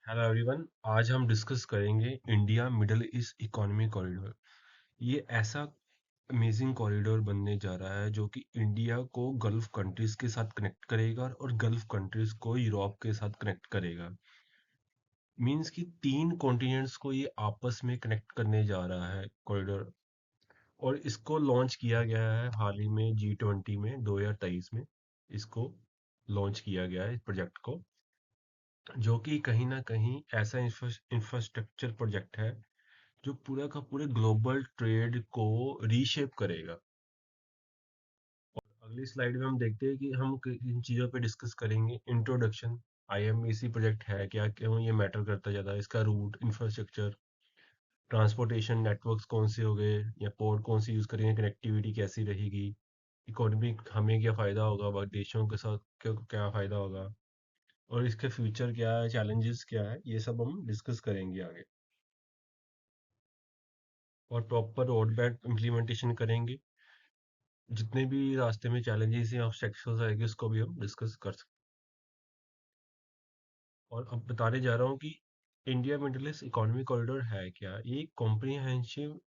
Hello everyone. आज हम discuss करेंगे India middle east economic corridor. ये ऐसा अमेजिंग कॉरिडोर बनने जा रहा है जो कि इंडिया को गल्फ कंट्रीज के साथ कनेक्ट करेगा और गल्फ कंट्रीज को यूरोप के साथ कनेक्ट करेगा। मींस कि तीन कॉन्टिनेंट्स को ये आपस में कनेक्ट करने जा रहा है कॉरिडोर। और इसको लॉन्च किया गया है हाल ही में G20 में 2023 में। इसको लॉन्च किया गया है इस प्रोजेक्ट को, जो कि कहीं ना कहीं ऐसा इंफ्रास्ट्रक्चर प्रोजेक्ट है जो पूरा का पूरे ग्लोबल ट्रेड को रीशेप करेगा। अगली स्लाइड में हम देखते हैं कि हम इन चीज़ों पे डिस्कस करेंगे। इंट्रोडक्शन, आईएमईसी प्रोजेक्ट है क्या, क्यों ये मैटर करता है ज़्यादा, इसका रूट, इंफ्रास्ट्रक्चर, ट्रांसपोर्टेशन नेटवर्क्स कौन से हो गए या पोर्ट कौन से यूज़ करेंगे, कनेक्टिविटी कैसी रहेगी, इकोनॉमिक हमें क्या फ़ायदा होगा, बाकी देशों के साथ क्या क्या फ़ायदा होगा, और इसके फ्यूचर क्या है, चैलेंजेस क्या है, ये सब हम डिस्कस करेंगे आगे। और प्रॉपर रोड मैप इम्प्लीमेंटेशन करेंगे। जितने भी रास्ते में चैलेंजेस या ऑब्स्टेकल्स आएंगे उसको भी हम डिस्कस कर सकते हैं। और अब बताने जा रहा हूँ कि India middle east economic corridor है क्या। ये एक कॉम्प्रिहेंसिव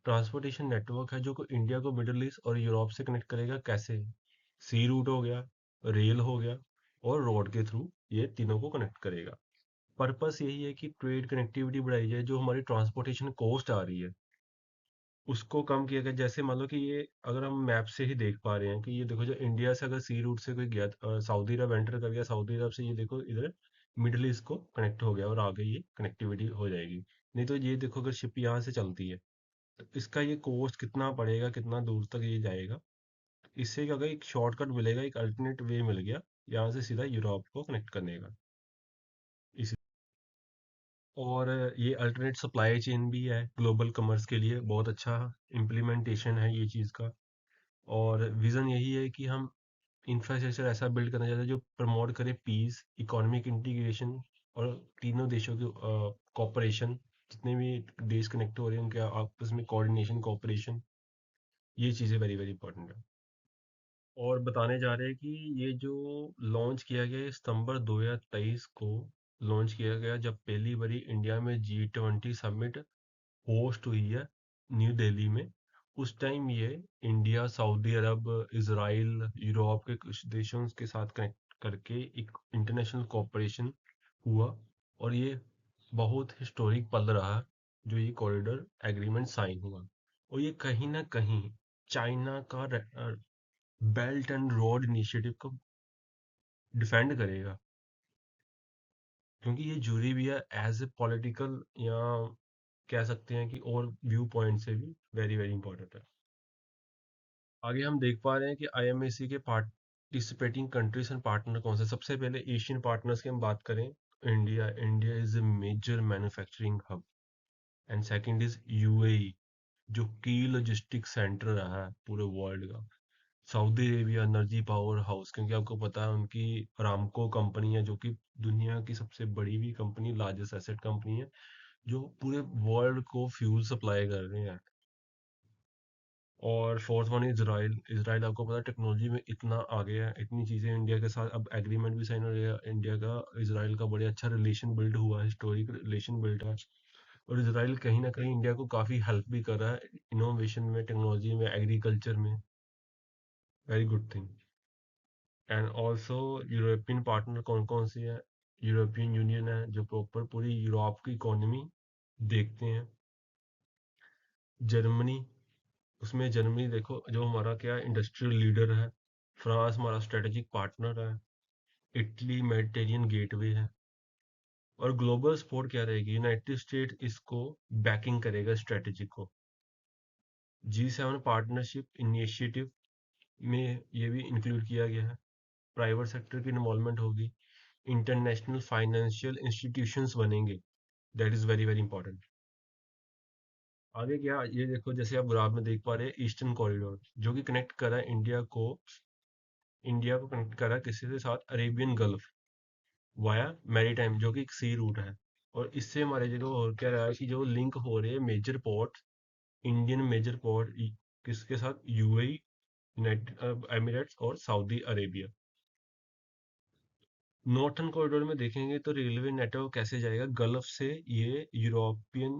ट्रांसपोर्टेशन नेटवर्क है जो को इंडिया को मिडिल ईस्ट और यूरोप से कनेक्ट करेगा। कैसे? सी रूट हो गया, रेल हो गया, और रोड के थ्रू ये तीनों को कनेक्ट करेगा। पर्पस यही है कि ट्रेड कनेक्टिविटी बढ़ाई जाए, जो हमारी ट्रांसपोर्टेशन कॉस्ट आ रही है उसको कम किया गया। जैसे मान लो कि ये अगर हम मैप से ही देख पा रहे हैं कि ये देखो, जो इंडिया से अगर सी रूट से कोई गया, सऊदी अरब एंटर कर गया, सऊदी अरब से ये देखो इधर मिडिल ईस्ट को कनेक्ट हो गया और आगे ये कनेक्टिविटी हो जाएगी। नहीं तो ये देखो, अगर शिप यहाँ से चलती है तो इसका ये कॉस्ट कितना पड़ेगा, कितना दूर तक ये जाएगा। इससे क्या होगा, एक शॉर्टकट मिलेगा, एक अल्टरनेट वे मिल गया यहाँ से सीधा यूरोप को कनेक्ट करने का। इस और ये अल्टरनेट सप्लाई चेन भी है ग्लोबल कॉमर्स के लिए, बहुत अच्छा इम्प्लीमेंटेशन है ये चीज़ का। और विज़न यही है कि हम इंफ्रास्ट्रक्चर ऐसा बिल्ड करना चाहते हैं जो प्रमोट करे पीस, इकोनॉमिक इंटीग्रेशन और तीनों देशों की कोऑपरेशन। जितने भी देश कनेक्ट हो रहे हैं उनके आपस में कोऑर्डिनेशन, कोऑपरेशन, ये चीज़ें वेरी वेरी इंपॉर्टेंट है। और बताने जा रहे हैं कि ये जो लॉन्च किया गया है सितंबर 2023 को लॉन्च किया गया, जब पहली बारी इंडिया में G20 समिट होस्ट हुई है न्यू दिल्ली में। उस टाइम ये इंडिया, सऊदी अरब, इसराइल, यूरोप के कुछ देशों के साथ कनेक्ट करके एक इंटरनेशनल कोऑपरेशन हुआ। और ये बहुत हिस्टोरिक पल रहा जो ये कॉरिडोर एग्रीमेंट साइन हुआ। और ये कहीं ना कहीं चाइना का बेल्ट एंड रोड इनिशिएटिव को डिफेंड करेगा, क्योंकि ये जुड़ी भी है एज ए पॉलिटिकल, या कह सकते हैं कि और व्यू पॉइंट से भी वेरी वेरी इंपॉर्टेंट है। आगे हम देख पा रहे हैं कि आईएमएसी के पार्टिसिपेटिंग कंट्रीज एंड पार्टनर कौन से। सबसे पहले एशियन पार्टनर्स की हम बात करें, India. India is a major manufacturing hub. And second is UAE, जो की लॉजिस्टिक सेंटर रहा है पूरे वर्ल्ड का। Saudi Arabia, energy powerhouse, क्योंकि आपको पता है उनकी अरामको कंपनी है जो कि दुनिया की सबसे बड़ी भी कंपनी, लार्जेस्ट एसेट कंपनी है, जो पूरे वर्ल्ड को फ्यूल सप्लाई कर रहे हैं। और फोर्थ वन इजराइल। इसराइल आपको पता है टेक्नोलॉजी में इतना आगे है, इतनी चीज़ें इंडिया के साथ, अब एग्रीमेंट भी साइन हो रहा है इंडिया का। इसराइल का बड़े अच्छा रिलेशन बिल्ड हुआ है, हिस्टोरिक रिलेशन बिल्ड है। और इसराइल कहीं ना कहीं इंडिया को काफ़ी हेल्प भी कर रहा है इनोवेशन में, टेक्नोलॉजी में, एग्रीकल्चर में। Very good thing. And also European partner कौन कौन से हैं? यूरोपियन यूनियन है जो प्रॉपर पूरी यूरोप की इकोनॉमी देखते हैं। जर्मनी, उसमें जर्मनी देखो जो हमारा क्या इंडस्ट्रियल लीडर है। फ्रांस हमारा स्ट्रेटेजिक पार्टनर है। इटली मेडिटेरियन गेटवे है। और ग्लोबल सपोर्ट क्या रहेगी, यूनाइटेड स्टेट इसको बैकिंग करेगा स्ट्रेटेजी को। G7 पार्टनरशिप इनिशिएटिव में ये भी इंक्लूड किया गया है। प्राइवेट सेक्टर की इन्वॉल्वमेंट होगी। इंटरनेशनल फाइनेंशियल इंस्टीट्यूशंस बनेंगे। That is very very important. आगे क्या, ये देखो जैसे आप ग्राफ में देख पा रहे हैं, ईस्टर्न कॉरिडोर जो कि कनेक्ट कर रहा है इंडिया को कनेक्ट कर रहा है किसी के साथ, अरेबियन गल्फ वाया मैरीटाइम, जो कि एक सी रूट है। और इससे हमारे जो और क्या रहा है कि जो लिंक हो रहे हैं major port, Indian major port किसके साथ, यूएई, यूनाइटेड अरब एमिरेट्स और सऊदी अरेबिया। नॉर्थर्न कॉरिडोर में देखेंगे तो रेलवे नेटवर्क कैसे जाएगा, गल्फ से ये यूरोपियन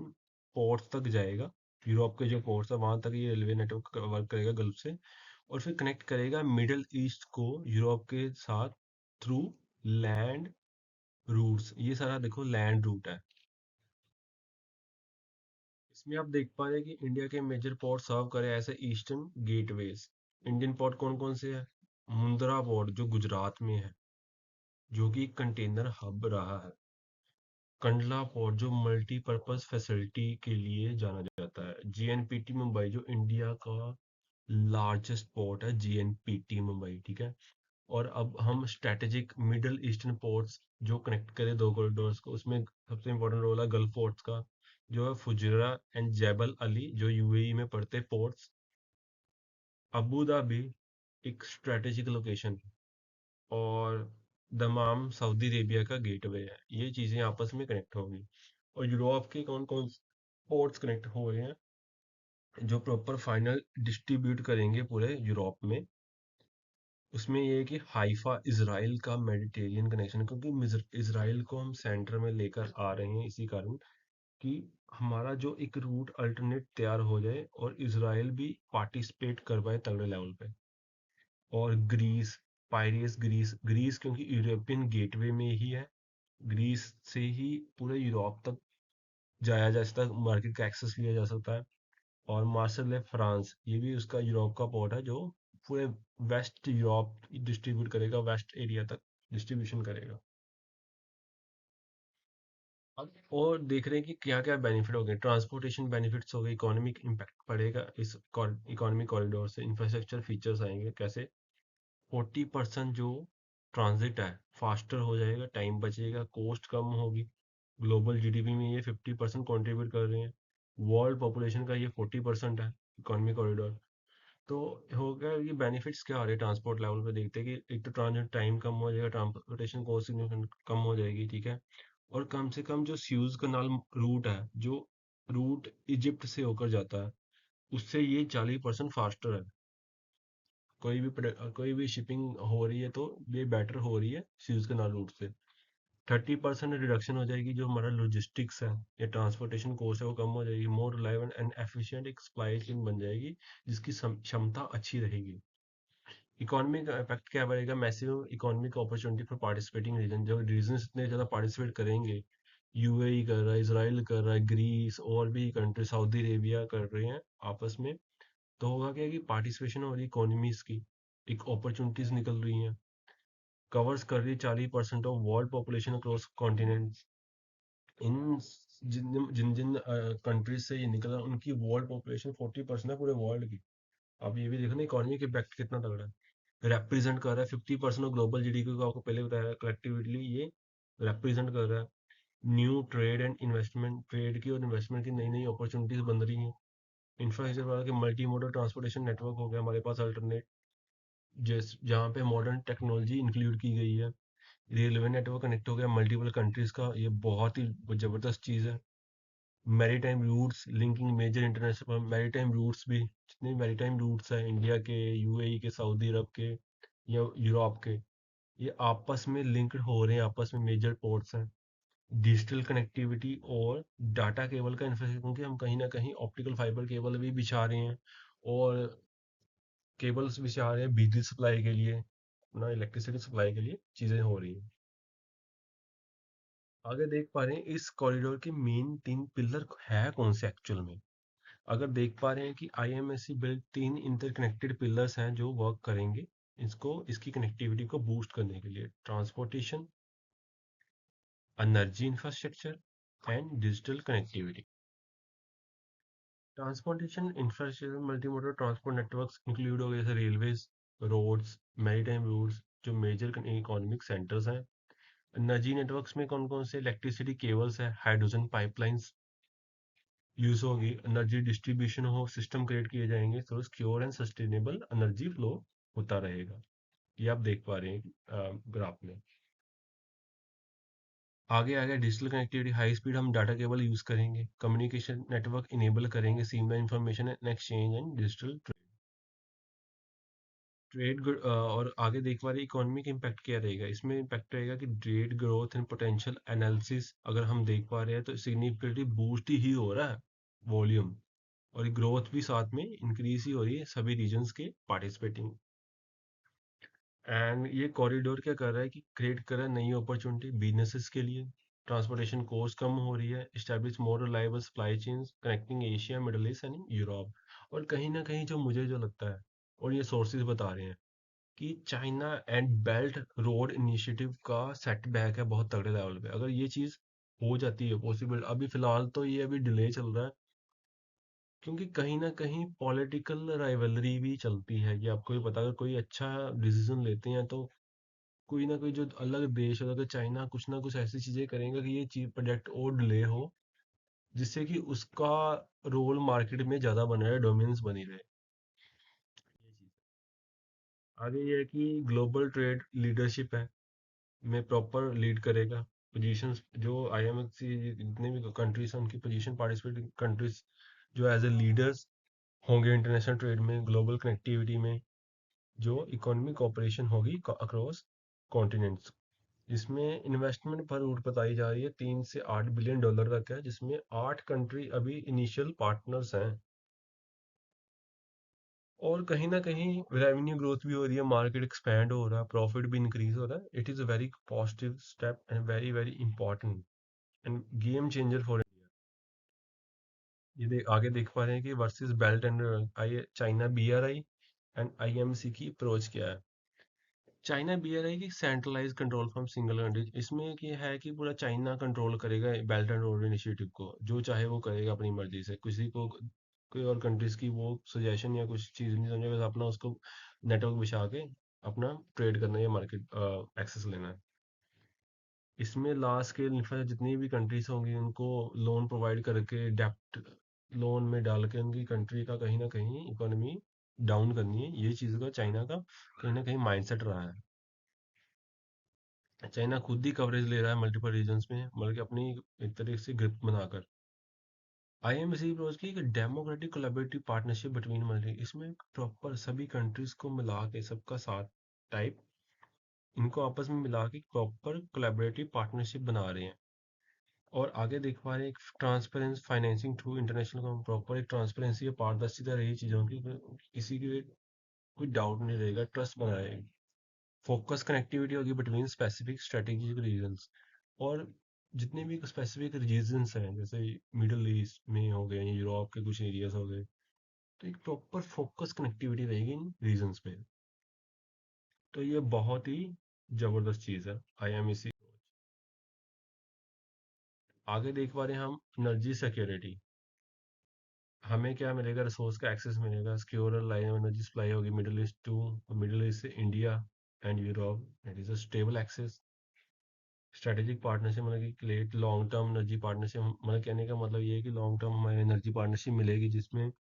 पोर्ट्स तक जाएगा। यूरोप के जो पोर्ट्स है वहां तक ये रेलवे नेटवर्क वर्क करेगा गल्फ से, और फिर कनेक्ट करेगा मिडल ईस्ट को यूरोप के साथ थ्रू लैंड रूट्स। ये सारा देखो लैंड रूट है। इसमें आप देख पा रहे हैं कि इंडिया के मेजर पोर्ट सर्व करे ऐसे ईस्टर्न गेटवेज। इंडियन पोर्ट कौन कौन से है? मुंद्रा पोर्ट जो गुजरात में है, जो कि कंटेनर हब रहा है। कंडला पोर्ट जो मल्टीपर्पज फैसिलिटी के लिए जाना जाता है। जीएनपीटी मुंबई जो इंडिया का लार्जेस्ट पोर्ट है, जीएनपीटी मुंबई, ठीक है। और अब हम स्ट्रेटेजिक मिडल ईस्टर्न पोर्ट्स जो कनेक्ट करें दो कॉरिडोर्स को, उसमें सबसे इंपॉर्टेंट रोल है गल्फ पोर्ट्स का, जो है फुजैरा एंड जैबल अली जो यूएई में पड़ते पोर्ट्स। अबू धाबी एक स्ट्रेटेजिक लोकेशन है, और दमाम सऊदी अरेबिया का गेटवे है। ये चीज़ें आपस में कनेक्ट होंगी। और यूरोप के कौन कौन पोर्ट्स कनेक्ट हो रहे हैं जो प्रॉपर फाइनल डिस्ट्रीब्यूट करेंगे पूरे यूरोप में? उसमें ये है कि हाइफा इसराइल का मेडिटेरियन कनेक्शन, क्योंकि इसराइल को हम सेंटर में लेकर आ रहे हैं इसी कारण कि हमारा जो एक रूट अल्टरनेट तैयार हो जाए और इसराइल भी पार्टिसिपेट कर पाए तगड़े लेवल पे। और ग्रीस, पायरेस ग्रीस, ग्रीस क्योंकि यूरोपियन गेटवे में ही है। ग्रीस से ही पूरे यूरोप तक जाया जा सकता है, मार्केट का एक्सेस लिया जा सकता है। और मार्सेल फ्रांस, ये भी उसका यूरोप का पोर्ट है जो पूरे वेस्ट यूरोप डिस्ट्रीब्यूट करेगा, वेस्ट एरिया तक डिस्ट्रीब्यूशन करेगा। अब और देख रहे हैं कि क्या क्या बेनिफिट हो गए, ट्रांसपोर्टेशन बेनिफिट्स हो गए, इकोनॉमिक इम्पैक्ट पड़ेगा इस इकोनॉमिक कॉरिडोर से, इंफ्रास्ट्रक्चर फीचर्स आएंगे कैसे। 40% जो ट्रांजिट है फास्टर हो जाएगा, टाइम बचेगा, कॉस्ट कम होगी। ग्लोबल जीडीपी में ये 50% कॉन्ट्रीब्यूट कर रहे हैं। वर्ल्ड पॉपुलेशन का ये 40% है इकोनॉमिक कॉरिडोर। तो हो गया ये बेनिफिट्स क्या आ रहे हैं ट्रांसपोर्ट लेवल पे, देखते हैं कि एक तो ट्रांजिट टाइम कम हो जाएगा, ट्रांसपोर्टेशन कॉस्ट सिग्निफिकेंट कम हो जाएगी, ठीक है। और कम से कम जो स्यूज कनाल रूट है, जो रूट इजिप्ट से होकर जाता है, उससे ये 40% फास्टर है। कोई भी शिपिंग हो रही है तो ये बेटर हो रही है स्यूज कनाल रूट से। 30% रिडक्शन हो जाएगी जो हमारा लॉजिस्टिक्स है या ट्रांसपोर्टेशन कॉस्ट है, वो कम हो जाएगी। मोर रिलायबल एंड एफिशिएंट एक सप्लाई चेन बन जाएगी जिसकी क्षमता अच्छी रहेगी। इकोनॉमिक इफेक्ट क्या बढ़ेगा? Massive economic opportunity for participating region, जब रीजन इतने ज़्यादा पार्टिसिपेट करेंगे, यूएई कर रहा है, इसराइल कर रहा है, ग्रीस और भी कंट्री, सऊदी अरेबिया कर रहे हैं आपस में, तो होगा क्या कि पार्टिसिपेशन हो रही इकोनॉमीज की, एक अपॉर्चुनिटीज निकल रही हैं। कवर्स कर रही है 40% of world population across continents. इन जिन जिन जिन कंट्रीज से ये निकल रहा है उनकी वर्ल्ड पॉपुलेशन 40% है पूरे वर्ल्ड की। अब ये भी देखो ना इकोनॉमी के इम्पैक्ट कितना तगड़ा है। रिप्रेजेंट कर रहा है 50% ऑफ ग्लोबल जीडीपी को, आपको पहले बताया कलेक्टिवली ये रिप्रेजेंट कर रहा है। New trade and investment, trade की और इन्वेस्टमेंट की नई नई अपॉर्चुनिटीज बन रही हैं। इंफ्रास्ट्रक्चर वाला कि मल्टी मोडल ट्रांसपोर्टेशन नेटवर्क हो गया हमारे पास अल्टरनेट, जिस जहाँ पे मॉडर्न टेक्नोलॉजी इंक्लूड की गई है। रेलवे नेटवर्क कनेक्ट हो गया मल्टीपल कंट्रीज का, ये बहुत ही जबरदस्त चीज़ है। Maritime routes linking major international maritime routes भी, जितने मैरीटाइम रूट्स हैं इंडिया के, यूएई के, सऊदी अरब के या यूरोप के, ये आपस में लिंक्ड हो रहे हैं, आपस में मेजर पोर्ट्स हैं। डिजिटल कनेक्टिविटी और डाटा केबल का इंफ्रास्ट्रक्चर, क्योंकि हम कहीं ना कहीं ऑप्टिकल फाइबर केबल भी बिछा रहे हैं, और केबल्स बिछा रहे हैं बिजली सप्लाई के लिए, अपना इलेक्ट्रिसिटी सप्लाई के लिए चीज़ें हो रही हैं। आगे देख पा रहे हैं इस कॉरिडोर के मेन 3 पिलर है कौन से एक्चुअल में। अगर देख पा रहे हैं कि आईएमएससी बिल्ड 3 इंटरकनेक्टेड पिलर्स हैं जो वर्क करेंगे इसको, इसकी कनेक्टिविटी को बूस्ट करने के लिए। Transportation, energy infrastructure and digital connectivity. Transportation infrastructure multimodal transport networks include हो गए जैसे रेलवेज, रोड्स, मैरीटाइम रूट्स जो मेजर इकोनॉमिक सेंटर्स हैं। एनर्जी नेटवर्क्स में कौन कौन से? इलेक्ट्रिसिटी केबल्स है, हाइड्रोजन पाइपलाइंस यूज होगी, एनर्जी डिस्ट्रीब्यूशन हो, सिस्टम क्रिएट किए जाएंगे तो secure and sustainable energy flow होता रहेगा। ये आप देख पा रहे हैं ग्राफ में। आगे आगे डिजिटल कनेक्टिविटी, हाई स्पीड हम डाटा केबल यूज करेंगे, कम्युनिकेशन नेटवर्क इनेबल करेंगे, seamless information and exchange and digital trade और आगे देख पा रहे इकोनॉमी का इम्पैक्ट क्या रहेगा, इसमें इम्पैक्ट रहेगा कि trade growth and potential analysis अगर हम देख पा रहे हैं तो सिग्निफिकेंटली बूस्ट ही हो रहा है वॉल्यूम, और ग्रोथ भी साथ में इंक्रीज ही हो रही है सभी रीजन्स के पार्टिसिपेटिंग। एंड ये कॉरिडोर क्या कर रहा है कि क्रिएट कर रहा है नई अपॉर्चुनिटी बिजनेसेस के लिए, ट्रांसपोर्टेशन कॉस्ट कम हो रही है, establish more reliable supply chains connecting Asia middle east and Europe. और कहीं ना कहीं जो मुझे जो लगता है, और ये सोर्सेज बता रहे हैं कि China and belt road initiative का सेटबैक है बहुत तगड़े लेवल पे। अगर ये चीज़ हो जाती है पॉसिबल, अभी फिलहाल तो ये अभी डिले चल रहा है, क्योंकि कहीं ना कहीं पॉलिटिकल राइवलरी भी चलती है कि आपको भी पता, अगर कोई अच्छा डिसीजन लेते हैं तो कोई ना कोई जो अलग देश होगा तो चाइना कुछ ना कुछ ऐसी चीजें करेंगे कि ये चीज प्रोजेक्ट और डिले हो, जिससे कि उसका रोल मार्केट में ज्यादा बना रहे, डोमिनेंस बनी रहे। ये चीज़। आगे ये है कि ग्लोबल ट्रेड लीडरशिप है में प्रॉपर लीड करेगा, पोजीशंस जो आईएमएफ जितने भी कंट्रीज हैं उनकी पोजीशन पार्टिसिपेटिंग कंट्रीज जो एज ए लीडर्स होंगे इंटरनेशनल ट्रेड में, ग्लोबल कनेक्टिविटी में, जो इकोनॉमिक कॉपरेशन होगी अक्रॉस कॉन्टिनेंट्स। इसमें इन्वेस्टमेंट पर रूट बताई जा रही है $3 से $8 बिलियन तक है, जिसमें 8 कंट्री अभी इनिशियल पार्टनर्स हैं। और कहीं ना कहीं रेवेन्यू ग्रोथ भी हो रही है, मार्केट एक्सपैंड हो रहा है, प्रॉफिट भी इंक्रीज हो रहा है। It is a very positive step and very very important and game changer for India. ये आगे देख पा रहे हैं कि versus belt and I China BRI and IMC की अप्रोच क्या है। चाइना बीआरआई की centralise control from single country, इसमें क्या है कि पूरा चाइना कंट्रोल करेगा बेल्ट एंड रोड इनिशिएटिव को, जो चाहे वो करेगा अपनी मर्जी से, किसी को कोई और कंट्रीज की वो सजेशन या कुछ चीज़ नहीं समझेगा, बस अपना उसको नेटवर्क बिछा के अपना ट्रेड करना है या मार्केट एक्सेस लेना है। इसमें लार्ज स्केल इंफ्रा जितनी भी कंट्रीज होंगी उनको लोन प्रोवाइड करके डेप्ट लोन में डाल के उनकी कंट्री का कहीं ना कहीं इकोनॉमी डाउन करनी है, ये चीज़ का चाइना का कहीं ना कहीं माइंडसेट रहा है। चाइना खुद ही कवरेज ले रहा है मल्टीपल रीजन्स में, मतलब कि अपनी एक तरीके से ग्रिप बनाकर। आईएमसी अप्रोच की एक democratic collaborative partnership between multi, इसमें प्रॉपर सभी कंट्रीज को मिला के सबका साथ टाइप, इनको आपस में मिला के प्रॉपर कोलैबोरेटिव पार्टनरशिप बना रहे हैं। और आगे देख पा रहे हैं एक transparence financing through international, proper एक ट्रांसपेरेंसी और पारदर्शिता रही चीज़ों की, किसी की कोई डाउट नहीं रहेगा, ट्रस्ट बना रहेगा। फोकस कनेक्टिविटी होगी बिटवीन स्पेसिफिक स्ट्रेटेजिक रीजन्स, और जितने भी स्पेसिफिक रीजन्स हैं जैसे मिडल ईस्ट में हो गए, यूरोप के कुछ एरियाज हो गए, तो एक प्रॉपर फोकस कनेक्टिविटी रहेगी इन रीजन्स पे। तो ये बहुत ही जबरदस्त चीज़ है आईएमईसी। आगे देख पा रहे हैं हम एनर्जी सिक्योरिटी, हमें क्या मिलेगा, रिसोर्स का एक्सेस मिलेगा, सिक्योर लाइन एनर्जी सप्लाई होगी Middle East to, Middle East से India and Europe, it is a stable access. Strategic partnership मतलब कि create long term energy partnership, मतलब कहने का मतलब ये है कि लॉन्ग टर्म हमें एनर्जी पार्टनरशिप मिलेगी जिसमें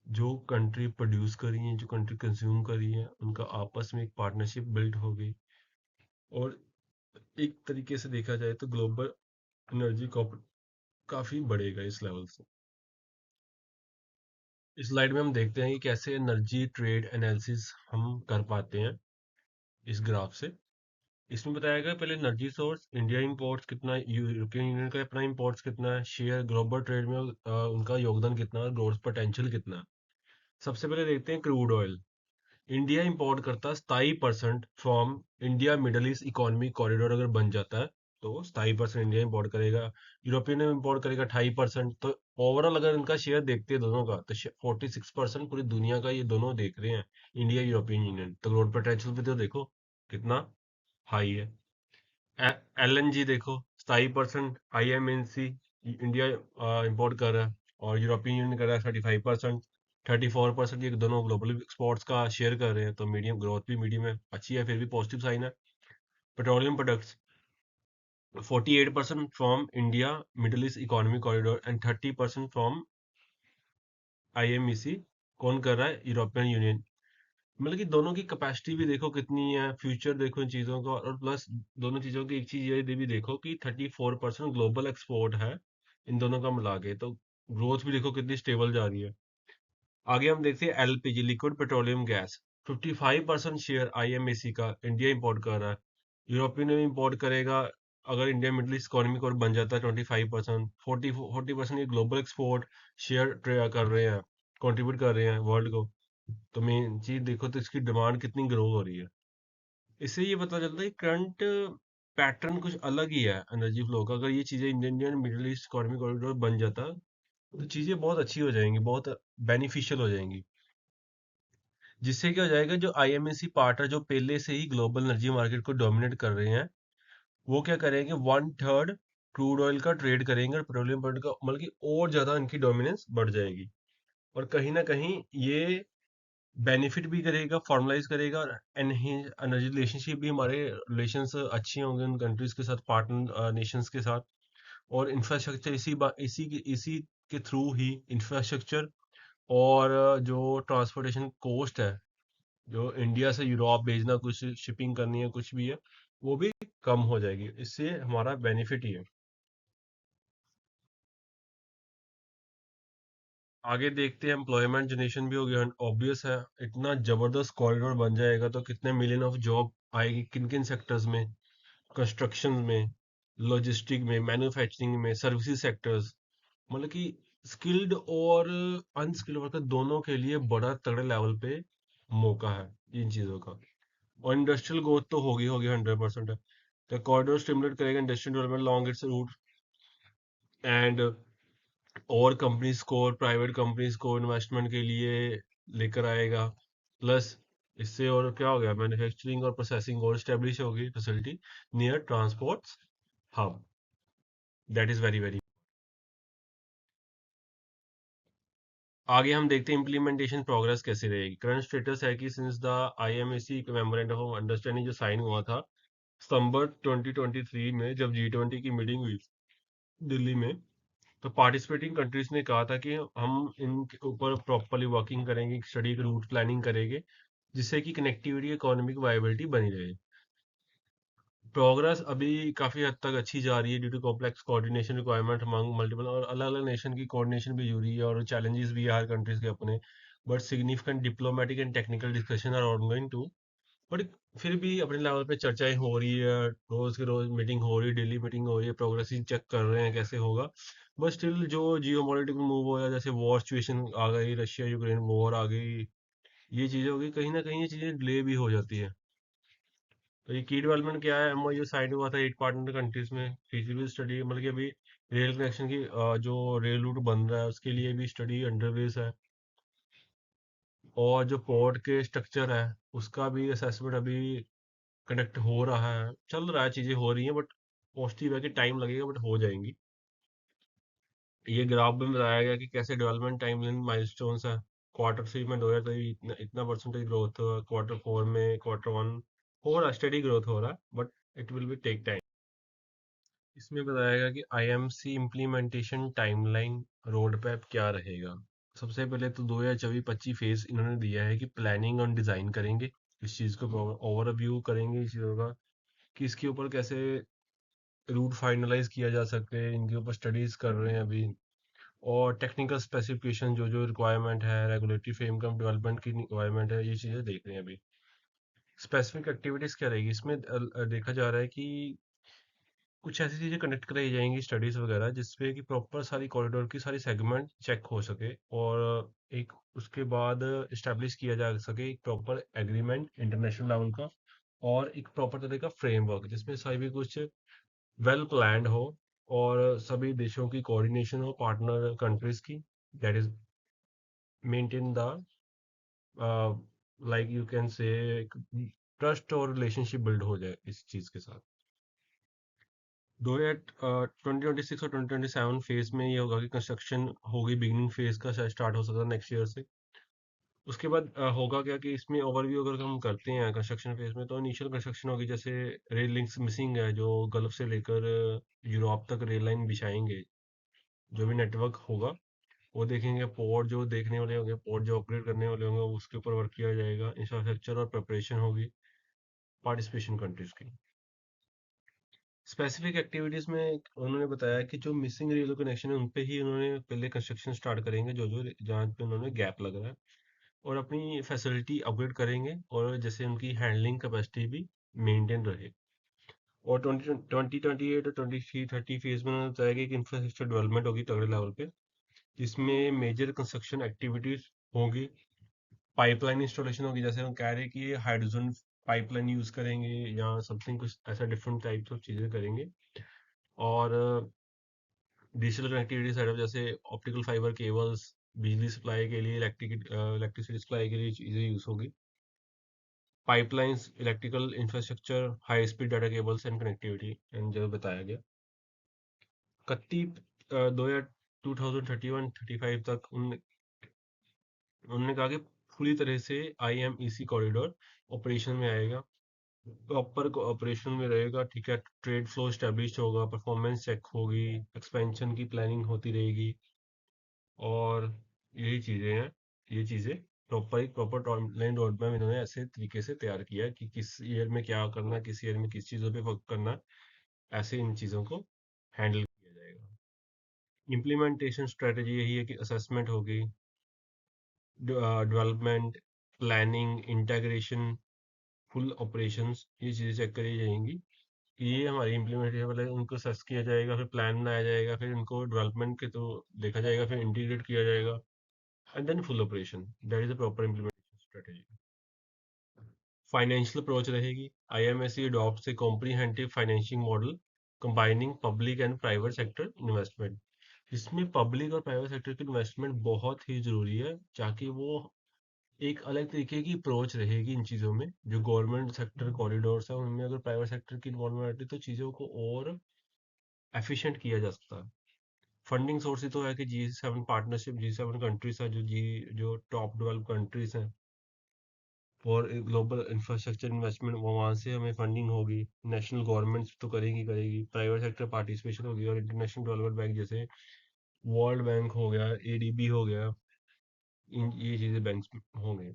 जो कंट्री प्रोड्यूस कर रही है, जो कंट्री कंज्यूम कर रही है, उनका आपस में एक पार्टनरशिप बिल्ड होगी। और एक तरीके से देखा जाए तो ग्लोबल एनर्जी काफी बढ़ेगा इस लेवल से। इस स्लाइड में हम देखते हैं कि कैसे एनर्जी ट्रेड एनालिसिस हम कर पाते हैं इस ग्राफ से। इसमें बताया गया पहले एनर्जी सोर्स, इंडिया इंपोर्ट्स कितना, यूरोपियन यूनियन का अपना इंपोर्ट्स कितना है, शेयर ग्लोबल ट्रेड में उनका योगदान कितना है, ग्रोथ पोटेंशियल कितना है। सबसे पहले देखते हैं क्रूड ऑयल। इंडिया इंपोर्ट करता है 27% from India middle east economic corridor अगर बन जाता है तो 27% इंडिया इंपोर्ट करेगा। यूरोपियन इंपोर्ट करेगा 28%। तो ओवरऑल अगर इनका शेयर देखते हैं दोनों का तो 46% पूरी दुनिया का ये दोनों देख रहे हैं, इंडिया यूरोपियन यूनियन। तो ग्रोथ पोटेंशियल भी तो देखो कितना हाई है। एलएनजी देखो 27% आईएमएनसी इंडिया इंपोर्ट कर रहा है, और यूरोपियन यूनियन कर रहा है 35%। 34% ये दोनों ग्लोबल एक्सपोर्ट्स का शेयर कर रहे हैं, तो मीडियम ग्रोथ भी मीडियम है, अच्छी है, फिर भी पॉजिटिव साइन है। Petroleum products 48% from India middle east economic corridor and 30% from IMEC. कौन कर रहा है, यूरोपियन यूनियन। मतलब कि दोनों की कैपेसिटी भी देखो कितनी है, फ्यूचर देखो इन चीज़ों का, और प्लस दोनों चीज़ों की एक चीज़ ये भी देखो कि 34% ग्लोबल एक्सपोर्ट है इन दोनों का मिला के, तो ग्रोथ भी देखो कितनी स्टेबल जा रही है। आगे हम देखते हैं LPG liquid petroleum gas. 55% share IMEC का इंडिया इंपोर्ट कर रहा है। यूरोपियन यूनियन इंपोर्ट करेगा। अगर इंडिया मिडिल ईस्ट इकोनॉमिक और बन जाता है 25%, 40% ये ग्लोबल एक्सपोर्ट शेयर कर रहे हैं, कंट्रीब्यूट कर रहे हैं वर्ल्ड को। तो मेन चीज देखो तो इसकी डिमांड कितनी ग्रो हो रही है। इससे ये पता चलता है करंट पैटर्न कुछ अलग ही है एनर्जी फ्लो का। अगर ये चीजें Indian middle east economic corridor बन जाता तो चीजें बहुत अच्छी हो जाएंगी, बहुत बेनिफिशियल हो जाएंगी। जिससे क्या हो जाएगा, जो आईएमएसी पार्टनर जो पहले से ही ग्लोबल एनर्जी मार्केट को डोमिनेट कर रहे हैं, वो क्या करेंगे, 1/3 क्रूड ऑयल का ट्रेड करेंगे और पेट्रोलियम प्रोडक्ट का, मतलब कि और ज्यादा इनकी डोमिनेंस बढ़ जाएगी। और कहीं ना कहीं ये बेनिफिट भी करेगा, फॉर्मलाइज करेगा, और एनर्जी रिलेशनशिप भी, हमारे रिलेशंस अच्छे होंगे उन कंट्रीज के साथ, पार्टनर नेशंस के साथ। और इंफ्रास्ट्रक्चर इसी के थ्रू ही इंफ्रास्ट्रक्चर और जो ट्रांसपोर्टेशन कॉस्ट है, जो इंडिया से यूरोप भेजना, कुछ शिपिंग करनी है, कुछ भी है, वो भी कम हो जाएगी। इससे हमारा बेनिफिट ही है। आगे देखते हैं, एम्प्लॉयमेंट जनरेशन भी हो गया, ऑब्वियस है। इतना जबरदस्त कॉरिडोर बन जाएगा तो कितने मिलियन ऑफ जॉब आएगी, किन किन सेक्टर्स में, कंस्ट्रक्शन में, लॉजिस्टिक में, मैन्युफैक्चरिंग में, सर्विसेज सेक्टर्स, मतलब कि स्किल्ड और अनस्किल्ड वर्कर दोनों के लिए बड़ा तगड़े लेवल पे मौका है इन चीज़ों का। और इंडस्ट्रियल ग्रोथ तो होगी 100% है। तो कॉरिडोर स्टिमुलेट करेगा industrial development long its route, and और कंपनीज को और प्राइवेट कंपनीज को इन्वेस्टमेंट के लिए लेकर आएगा। प्लस इससे और क्या हो गया, मैन्युफैक्चरिंग और प्रोसेसिंग और स्टेब्लिश होगी facility near transport hub. That is very very. आगे हम देखते हैं इम्प्लीमेंटेशन प्रोग्रेस कैसे रहेगी। करंट स्टेटस है कि since the IMEC memorandum of understanding जो साइन हुआ था सितंबर 2023 में, जब G20 की मीटिंग हुई दिल्ली में, तो पार्टिसिपेटिंग कंट्रीज ने कहा था कि हम इनके ऊपर प्रॉपरली वर्किंग करेंगे, स्टडी रूट प्लानिंग करेंगे, जिससे कि कनेक्टिविटी, इकोनॉमिक वाइबिलिटी बनी रहे। प्रोग्रेस अभी काफी हद तक अच्छी जा रही है due to complex coordination requirement among multiple, और अलग अलग नेशन की कोऑर्डिनेशन भी जरूरी है, और चैलेंजेस भी है हर कंट्रीज के अपने। But significant diplomatic and technical discussion are ongoing too. But फिर भी अपने लेवल पे चर्चाएं हो रही है, रोज के रोज मीटिंग हो रही है, डेली मीटिंग हो रही है, प्रोग्रेस ही चेक कर रहे हैं कैसे होगा। बट स्टिल जो जियो पॉलिटिकल मूव हो या जैसे वॉर सिचुएशन आ गई, रशिया यूक्रेन वॉर आ गई, ये चीजें हो गई, कहीं ना कहीं ये चीजें डिले भी हो जाती है। तो ये की डेवलपमेंट क्या है, एमओयू साइन हुआ था 8 पार्टनर कंट्रीज में, फीजिबिलिटी स्टडी, मतलब कि अभी रेल कनेक्शन की जो रेल रूट बन रहा है उसके लिए भी स्टडी अंडरवेज है। और जो पोर्ट के स्ट्रक्चर है उसका भी असेसमेंट अभी कनेक्ट हो रहा है, चल रहा है, चीजें हो रही हैं, बट पॉजिटिव है कि टाइम लगेगा, बट हो जाएंगी। ये ग्राफ में बताया गया कि कैसे डेवलपमेंट टाइमलाइन माइलस्टोन्स है। क्वार्टर 3 में 2023 इतना इतना परसेंटेज ग्रोथ हुआ, क्वार्टर 4 में, क्वार्टर 1 हो रहा, स्टडी ग्रोथ हो रहा है, but it will be take time. इसमें बताया गया कि IMC implementation timeline road map क्या रहेगा। सबसे पहले तो 2024-25 फेज इन्होंने दिया है कि प्लानिंग और डिजाइन करेंगे, इस चीज को ओवरव्यू करेंगे इस चीजों का, कि इसके ऊपर कैसे रूट फाइनलाइज किया जा सके, इनके ऊपर स्टडीज कर रहे हैं अभी। और टेक्निकल स्पेसिफिकेशन जो जो रिक्वायरमेंट है, रेगुलेटरी फ्रेमवर्क डेवलपमेंट की रिक्वायरमेंट है, ये चीजें देख रहे हैं अभी। स्पेसिफिक एक्टिविटीज क्या रहेगी इसमें, देखा जा रहा है कि कुछ ऐसी चीजें कनेक्ट कराई जाएंगी, स्टडीज वगैरह, जिसपे कि प्रॉपर सारी कॉरिडोर की सारी सेगमेंट चेक हो सके, और एक उसके बाद इस्टेब्लिश किया जा सके एक प्रॉपर एग्रीमेंट इंटरनेशनल लेवल का, और एक प्रॉपर तरह का फ्रेमवर्क जिसमें सभी कुछ वेल प्लान्ड हो, और सभी देशों की कोऑर्डिनेशन हो, पार्टनर कंट्रीज की, that is maintain the, like you can say, trust और रिलेशनशिप बिल्ड हो जाए इस चीज के साथ। 2026 और 2027 फेज में ये होगा कि कंस्ट्रक्शन होगी, बिगिनिंग फेज का शायद स्टार्ट हो सकता है नेक्स्ट ईयर से। उसके बाद होगा क्या कि इसमें ओवरव्यू अगर हम करते हैं कंस्ट्रक्शन फेज में, तो इनिशियल कंस्ट्रक्शन होगी, जैसे रेल लिंक्स मिसिंग है, जो गल्फ से लेकर यूरोप तक रेल लाइन बिछाएंगे, जो भी नेटवर्क होगा वो देखेंगे। पोर्ट जो देखने वाले होंगे, पोर्ट जो ऑपरेट करने वाले होंगे, उसके ऊपर वर्क किया जाएगा। इंफ्रास्ट्रक्चर और प्रिपरेशन होगी पार्टिसिपेशन कंट्रीज की। स्पेसिफिक एक्टिविटीज में उन्होंने बताया कि जो मिसिंग रेलवे कनेक्शन है उन पे ही उन्होंने पहले कंस्ट्रक्शन स्टार्ट करेंगे, जो जो जहाँ पे उन्होंने गैप लग रहा है। और अपनी फैसिलिटी अपग्रेड करेंगे और जैसे उनकी हैंडलिंग कैपेसिटी भी मेंटेन रहे। और 2028 और 23-30 फेज में उन्होंने बताया कि एक इंफ्रास्ट्रक्चर डेवलपमेंट होगी तगड़े लेवल पे, जिसमें मेजर कंस्ट्रक्शन एक्टिविटीज होगी, पाइपलाइन इंस्टॉलेशन होगी, जैसे हम कह रहे हैं कि ये हाइड्रोजन पाइपलाइन यूज करेंगे या समथिंग कुछ ऐसा डिफरेंट टाइप्स ऑफ चीजें करेंगे। और डिजिटल कनेक्टिविटी सेटअप जैसे ऑप्टिकल फाइबर केबल्स, बिजली सप्लाई के लिए इलेक्ट्रिसिटी सप्लाई के लिए चीजें यूज होगी, pipelines, electrical infrastructure, high speed data cables and connectivity and जो बताया गया। 2031-35 तक उन्होंने कहा कि पूरी तरह से IMEC कॉरिडोर ऑपरेशन में आएगा, प्रॉपर ऑपरेशन में रहेगा, ठीक है। ट्रेड फ्लो स्टैब्लिश होगा, परफॉर्मेंस चेक होगी, एक्सपेंशन की प्लानिंग होती रहेगी, और यही चीजें हैं। ये चीजें प्रॉपर एक प्रॉपर टाइमलाइन रोड मैप इन्होंने ऐसे तरीके से तैयार किया है कि किस ईयर में क्या करना है, किस ईयर में किस चीज़ों पे वर्क करना है, ऐसे इन चीज़ों को हैंडल किया जाएगा। इम्प्लीमेंटेशन स्ट्रेटजी यही है कि असेसमेंट होगी, development, planning, integration, full operations, ये चीज़ें चेक करी जाएंगी कि ये हमारी इम्प्लीमेंटेशन वाले, उनको सर्च किया जाएगा, फिर प्लान बनाया जाएगा, फिर उनको डेवलपमेंट के थ्रू देखा जाएगा, फिर इंटीग्रेट किया जाएगा, and then full operation. That is the proper implementation strategy. Financial approach रहेगी। IMSC adopts a comprehensive financing model combining public and private sector investment। इसमें पब्लिक और प्राइवेट सेक्टर की इन्वेस्टमेंट बहुत ही जरूरी है, ताकि वो एक अलग तरीके की अप्रोच रहेगी इन चीज़ों में। जो गवर्नमेंट सेक्टर कॉरिडोर्स है उनमें अगर प्राइवेट सेक्टर की इन्वॉल्वमेंट आती है तो चीज़ों को और एफिशिएंट किया जा सकता है। फंडिंग सोर्स तो है कि G7 पार्टनरशिप, G7 कंट्रीज है, जो टॉप डेवलप कंट्रीज हैं फॉर ग्लोबल इंफ्रास्ट्रक्चर इन्वेस्टमेंट, वो वहाँ से हमें फंडिंग होगी। नेशनल गवर्नमेंट्स तो करेंगी करेगी, प्राइवेट सेक्टर पार्टिसिपेशन होगी, और इंटरनेशनल डेवलपमेंट बैंक जैसे वर्ल्ड बैंक हो गया, ADB हो गया, इन ये चीज़ें बैंक होंगे।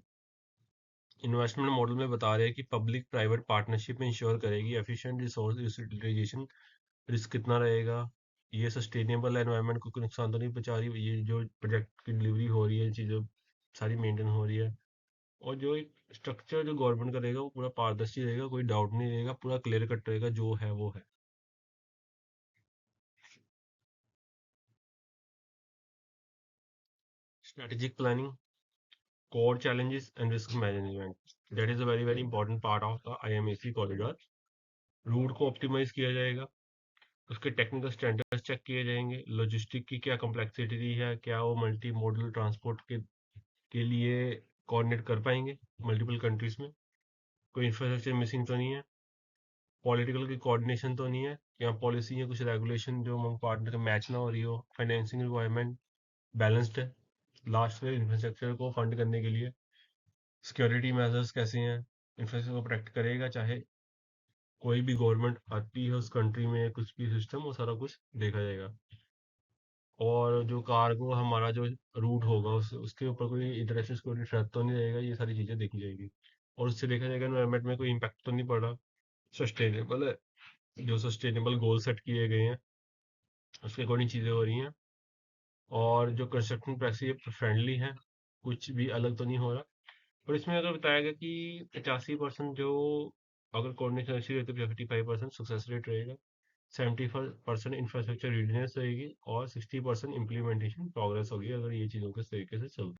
इन्वेस्टमेंट मॉडल में बता रहे हैं कि पब्लिक प्राइवेट पार्टनरशिप में इंश्योर करेगी एफिशिएंट रिसोर्स यूटिलाइजेशन। रिस्क कितना रहेगा, ये सस्टेनेबल एनवायरनमेंट को कोई नुकसान तो नहीं पहुंचा रही, ये जो प्रोजेक्ट की डिलीवरी हो रही है चीज़ें सारी मेंटेन हो रही है। और जो एक स्ट्रक्चर जो गवर्नमेंट करेगा वो पूरा पारदर्शी रहेगा, कोई डाउट नहीं रहेगा, पूरा क्लियर कट रहेगा, जो है वो है। Strategic planning, core challenges and risk management, that is a very important part of the IMAC corridor। Route को ऑप्टिमाइज किया जाएगा, उसके टेक्निकल स्टैंडर्ड्स चेक किए जाएंगे, लॉजिस्टिक की क्या कॉम्प्लेक्सिटी है, क्या वो मल्टी मॉडल ट्रांसपोर्ट के लिए कोऑर्डिनेट कर पाएंगे मल्टीपल कंट्रीज में, कोई इंफ्रास्ट्रक्चर मिसिंग तो नहीं है, पॉलिटिकल की कोऑर्डिनेशन तो नहीं है, या पॉलिसी या कुछ रेगुलेशन जो हम पार्टनर के मैच ना हो रही हो, फाइनेंसिंग रिक्वायरमेंट बैलेंस्ड है। लास्ट में इंफ्रास्ट्रक्चर को फंड करने के लिए सिक्योरिटी मेजर्स कैसे हैं, इंफ्रास्ट्रक्चर को प्रोटेक्ट करेगा, चाहे कोई भी गवर्नमेंट आती है उस कंट्री में, कुछ भी सिस्टम, वो सारा कुछ देखा जाएगा। और जो कार्गो हमारा जो रूट होगा उसके ऊपर कोई इंटरनेशनल सिक्योरिटी थ्रेट तो नहीं रहेगा, ये सारी चीज़ें देखी जाएगी। और उससे देखा जाएगा एनवायरनमेंट में कोई इम्पैक्ट तो नहीं पड़ रहा, सस्टेनेबल है, जो सस्टेनेबल गोल सेट किए गए हैं उसके अकॉर्डिंग चीज़ें हो रही हैं, और जो कंस्ट्रक्शन प्रैक्टिस फ्रेंडली है, कुछ भी अलग तो नहीं हो रहा। और इसमें अगर बताया गया कि 85% जो अगर कोऑर्डिनेशन अच्छी रहती है 55% सक्सेस रेट रहेगा, 75% इंफ्रास्ट्रक्चर रेडीनेस रहेगी, और 60% इम्प्लीमेंटेशन प्रोग्रेस होगी अगर ये चीज़ों के इस तरीके से चलते हैं।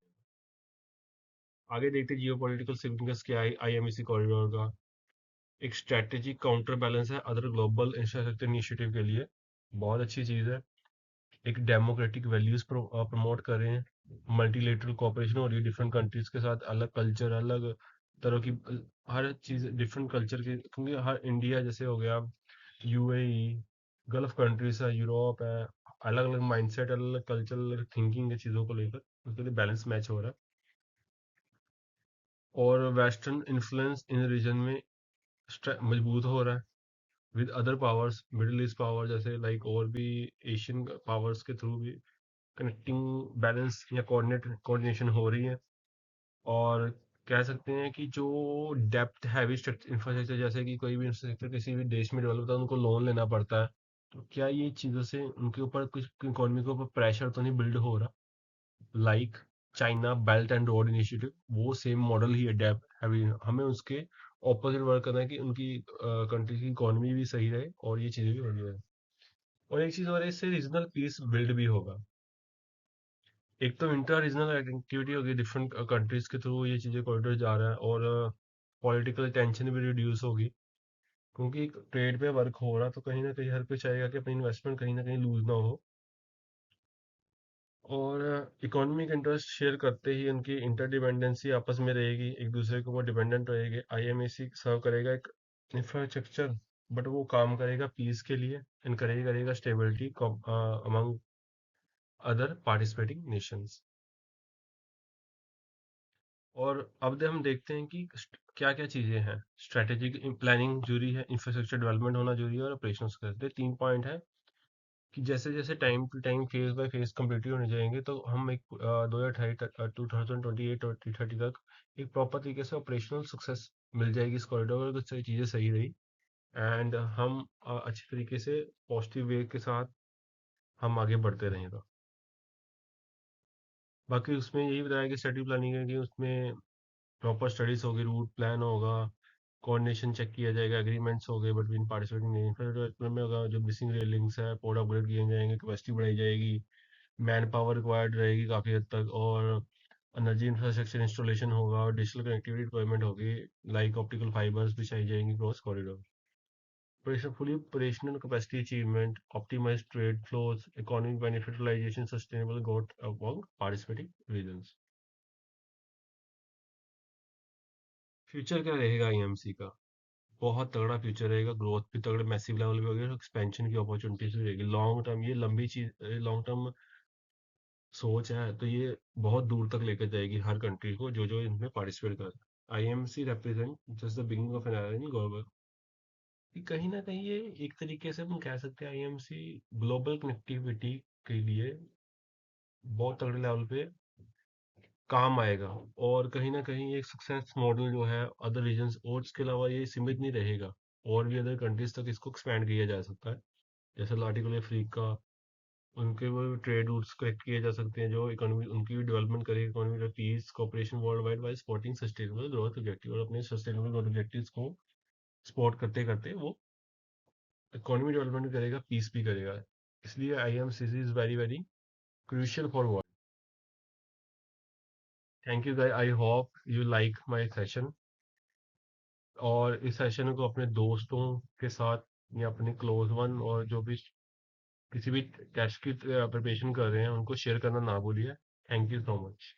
आगे देखते जियो पॉलिटिकल सिग्निफिकेंस क्या है IMEC कॉरिडोर का। एक स्ट्रेटेजिक काउंटर बैलेंस है अदर ग्लोबल इंफ्रास्ट्रक्चर इनिशिएटिव के लिए, बहुत अच्छी चीज़ है। एक डेमोक्रेटिक वैल्यूज प्रमोट कर रहे हैं, मल्टीलेटरल कोऑपरेशन हो रही है डिफरेंट कंट्रीज के साथ, अलग कल्चर, अलग तरह की हर चीज़ डिफरेंट कल्चर की, क्योंकि हर इंडिया जैसे हो गया, UAE, गल्फ कंट्रीज है, यूरोप है, अलग अलग माइंडसेट, अलग अलग कल्चरल थिंकिंग के चीज़ों को लेकर उसके लिए बैलेंस मैच हो रहा है। और वेस्टर्न इन्फ्लुएंस इन रीजन में मजबूत हो रहा है with other powers, middle east power जैसे लाइक, और भी एशियन पावर्स के थ्रू भी कनेक्टिंग बैलेंस या कोऑर्डिनेशन हो रही है। और कह सकते हैं कि जो डेप्थ हैवी इंफ्रास्ट्रक्चर, जैसे कि कोई भी इंफ्रास्ट्रक्चर किसी भी देश में डेवलप होता है उनको लोन लेना पड़ता है, तो क्या ये चीज़ों से उनके ऊपर कुछ इकोनॉमी के ऊपर प्रेशर तो नहीं बिल्ड हो रहा, like China belt and Road initiative, वो सेम मॉडल ही अडेप्ट हमें उसके ऑपोजिट वर्क करना है कि उनकी कंट्री की इकोनॉमी भी सही रहे और ये चीज़ें भी बनी रहे। और एक चीज़ और है, इससे रीजनल पीस बिल्ड भी होगा। एक तो इंटर रीजनल एक्टिविटी होगी, डिफरेंट कंट्रीज के थ्रू ये चीज़ें कॉरिडोर जा रहा है, और पॉलिटिकल टेंशन भी रिड्यूस होगी, क्योंकि ट्रेड पे वर्क हो रहा तो कहीं ना कहीं हर कोई चाहेगा कि अपनी इन्वेस्टमेंट कहीं ना कहीं लूज ना हो। और इकोनॉमिक इंटरेस्ट शेयर करते ही उनकी इंटरडिपेंडेंसी आपस में रहेगी, एक दूसरे के ऊपर डिपेंडेंट रहेगी। आईएमएसी सर्व करेगा एक इंफ्रास्ट्रक्चर, बट वो काम करेगा पीस के लिए, इनकरेज करेगा stability among other participating Nations. और अब हम देखते हैं कि क्या क्या चीज़ें हैं। स्ट्रेटेजिक प्लानिंग जरूरी है, इंफ्रास्ट्रक्चर डेवलपमेंट होना जरूरी है, और ऑपरेशंस करते 3 पॉइंट है कि जैसे जैसे time to time phase by phase complete होने जाएंगे, तो हम एक 2028-2028 तक एक प्रॉपर तरीके से ऑपरेशनल सक्सेस मिल जाएगी इस कॉरिडोर, अगर सारी चीज़ें सही रही, एंड हम अच्छी तरीके से पॉजिटिव वे के साथ हम आगे बढ़ते रहेंगे। बाकी उसमें यही बताया कि स्टडी प्लानिंग है कि उसमें प्रॉपर स्टडीज होगी, रूट प्लान होगा, कोऑर्डिनेशन चेक किया जाएगा, एग्रीमेंट्स हो गए बिटवीन पार्टिसिपेटिंग नेशन में होगा, जो मिसिंग रेलिंग्स है पोर्ट अपग्रेड किए जाएंगे, कैपेसिटी बढ़ाई जाएगी, मैन पावर रिक्वायर्ड रहेगी काफ़ी हद तक, और एनर्जी इंफ्रास्ट्रक्चर इंस्टॉलेशन होगा, और डिजिटल कनेक्टिविटी डिप्लॉयमेंट होगी, लाइक ऑप्टिकल फाइबर्स बिछाई जाएंगी cross corridor. Fully operational capacity achievement, optimized trade flows, economic benefit realization, sustainable growth among participating regions। Future क्या रहेगा आईएमसी का? बहुत तगड़ा फ्यूचर रहेगा, ग्रोथ भी तगड़े मैसिव लेवल पे होगी, एक्सपेंशन की अपॉर्चुनिटीज भी रहेगी लॉन्ग टर्म। ये लंबी चीज, लॉन्ग टर्म सोच है, तो ये बहुत दूर तक लेकर जाएगी हर कंट्री को जो जो इनमें पार्टिसिपेट कर रहा है। IMC represent just the beginning of an era in global, कि कहीं ना कहीं ये एक तरीके से हम कह सकते हैं आईएमसी ग्लोबल कनेक्टिविटी के लिए बहुत तगड़े लेवल पे काम आएगा। और कहीं ना कहीं एक सक्सेस मॉडल जो है अदर रीजन्स, और इसके अलावा ये सीमित नहीं रहेगा, और भी अदर कंट्रीज तक इसको एक्सपैंड किया जा सकता है। जैसे लार्टिकल अफ्रीका, उनके वो ट्रेड रूट्स करेक्ट किए जा सकते हैं, जो इकोनॉमी उनकी भी डेवलपमेंट करेगी, economy peace cooperation world wide by supporting sustainable growth objective, और अपने सस्टेनेबल ग्रोथ ऑब्जेक्टिव्स को सपोर्ट करते करते वो इकोनॉमी डेवलपमेंट भी करेगा, पीस भी करेगा। इसलिए IMEC is very very crucial for world. Thank you guys, I hope you like my session, और इस सेशन को अपने दोस्तों के साथ या अपने क्लोज वन, और जो भी किसी भी टेस्ट की प्रिपरेशन कर रहे हैं, उनको शेयर करना ना भूलिए। Thank you so much.